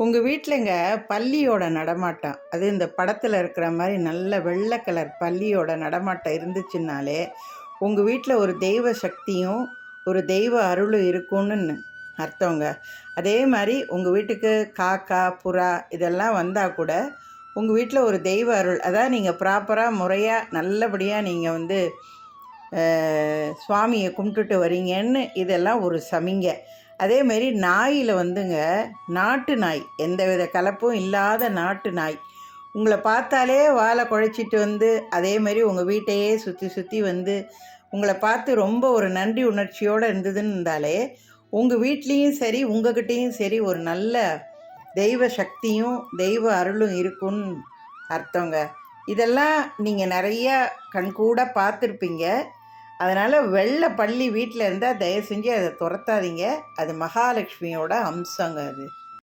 உங்கள் வீட்டிலங்க பல்லியோட நடமாட்டம், அது இந்த படத்தில் இருக்கிற மாதிரி நல்ல வெள்ளை கலர் பல்லியோட நடமாட்டம் இருந்துச்சுன்னாலே உங்கள் வீட்டில் ஒரு தெய்வ சக்தியும் ஒரு தெய்வ அருளும் இருக்கும்னு அர்த்தங்க. அதே மாதிரி உங்கள் வீட்டுக்கு காக்கா புறா இதெல்லாம் வந்தால் கூட உங்கள் வீட்டில் ஒரு தெய்வ அருள், அதாவது நீங்கள் ப்ராப்பராக முறையாக நல்லபடியாக நீங்கள் சுவாமியை கும்பிட்டுட்டு வரீங்கன்னு இதெல்லாம் ஒரு சமிங்கை. அதேமாரி நாயில் நாட்டு நாய், எந்தவித கலப்பும் இல்லாத நாட்டு நாய் உங்களை பார்த்தாலே வாழை குழைச்சிட்டு அதேமாரி உங்கள் வீட்டையே சுற்றி சுற்றி உங்களை பார்த்து ரொம்ப ஒரு நன்றி உணர்ச்சியோடு இருந்ததுன்னு இருந்தாலே உங்கள் வீட்லேயும் சரி உங்கள்கிட்டையும் சரி ஒரு நல்ல தெய்வ சக்தியும் தெய்வ அருளும் இருக்குன்னு அர்த்தங்க. இதெல்லாம் நீங்கள் நிறையா கண்கூட பார்த்துருப்பீங்க. அதனால் வெள்ளை பள்ளி வீட்டில் இருந்தால் தயவு செஞ்சு அதை துரத்தாதீங்க. அது மகாலட்சுமியோட அம்சங்க அது.